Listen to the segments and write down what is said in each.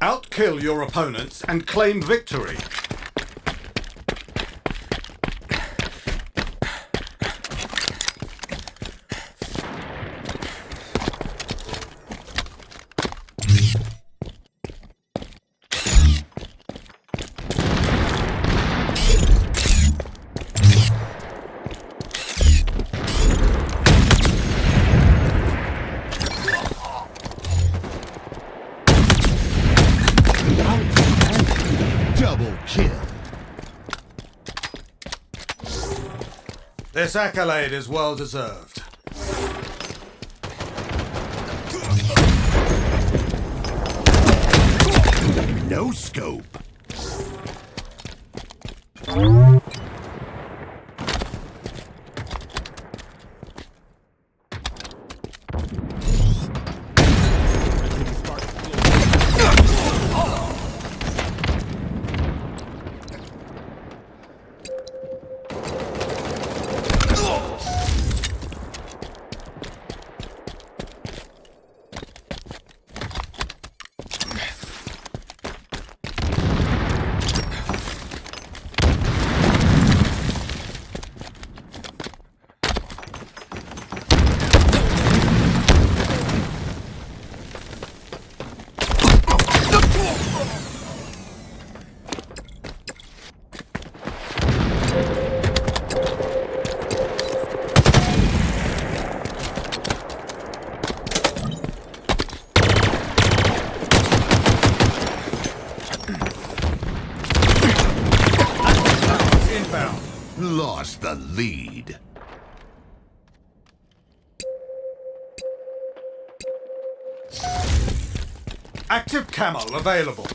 Outkill your opponents and claim victory. Double kill. This accolade is well deserved. No scope. Lost the lead. Active camo available.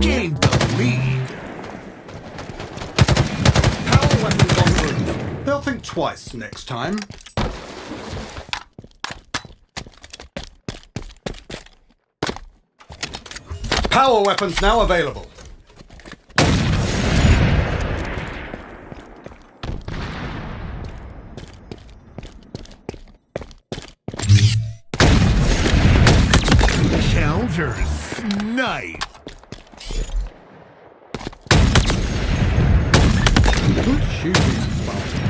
Gained the lead. Power weapons en route. They'll think twice next time. Power weapons now available. Counter snipe. Good shooting, Spartan.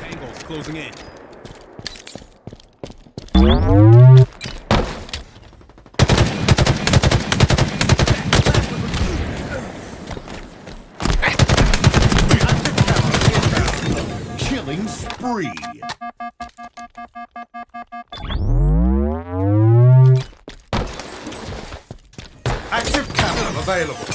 Angles closing in. Killing spree. Active camo available.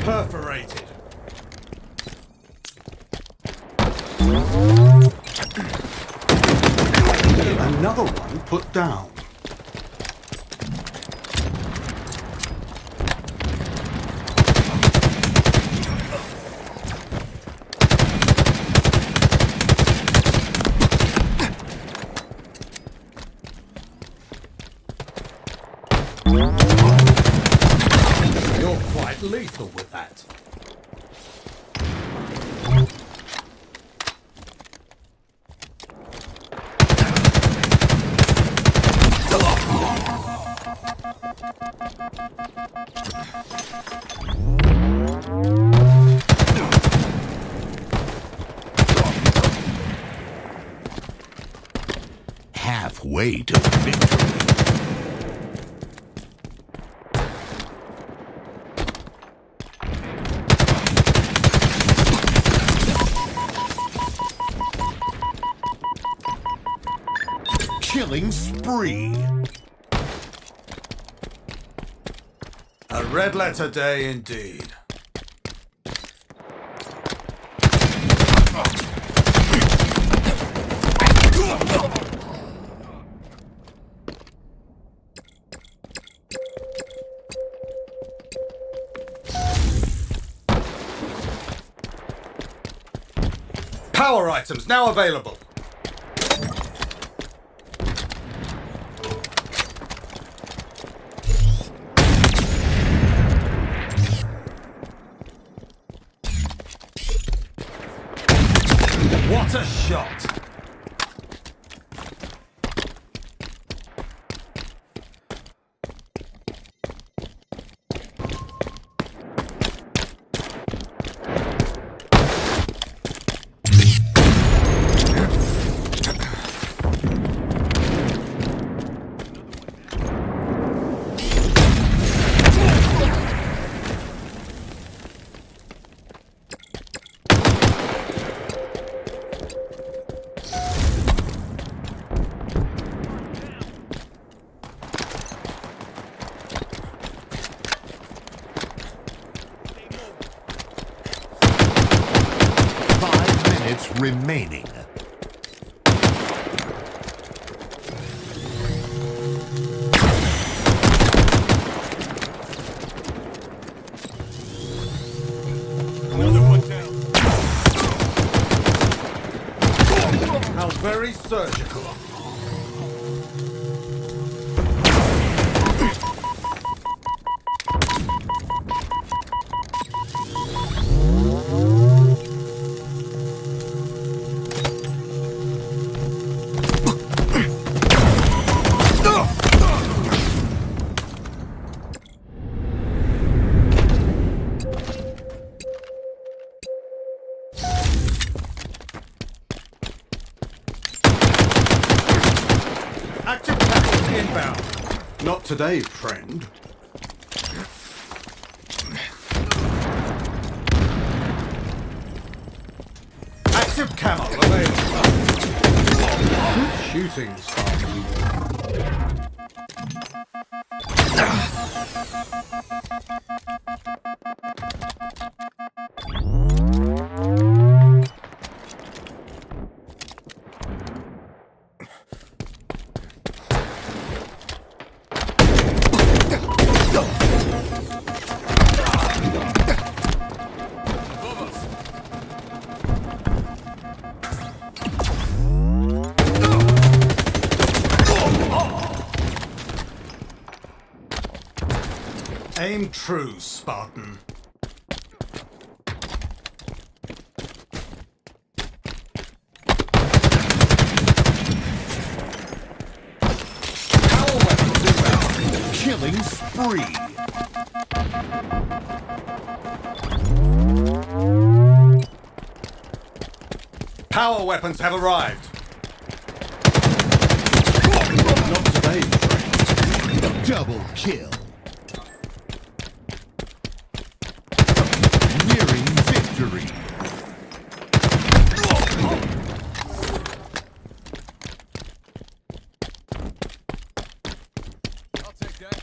Perforated. Another one put down. You're quite lethal with that. halfway to victory. Killing spree. A red letter day indeed. Power items now available. What a shot! Remaining. Another one down. How very surgical. Active tackle inbound. Not today, friend. Active camo available. Good shooting, Spartan. Aim true, Spartan. Power weapons inbound. Killing spree. Power weapons have arrived. Not today, friend. Double kill. Nearing victory. I'll take that.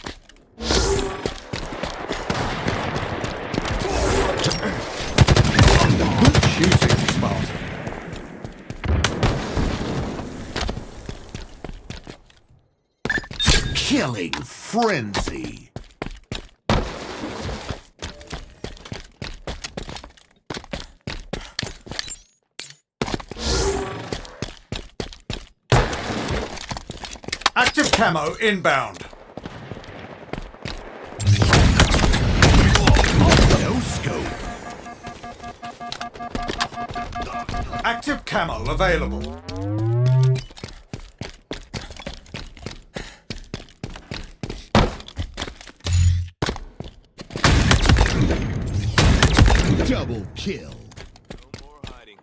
Good shooting, Spartan. Killing frenzy. Active camo inbound. No scope. Active camo available. Double kill. No more hiding.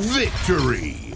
Victory!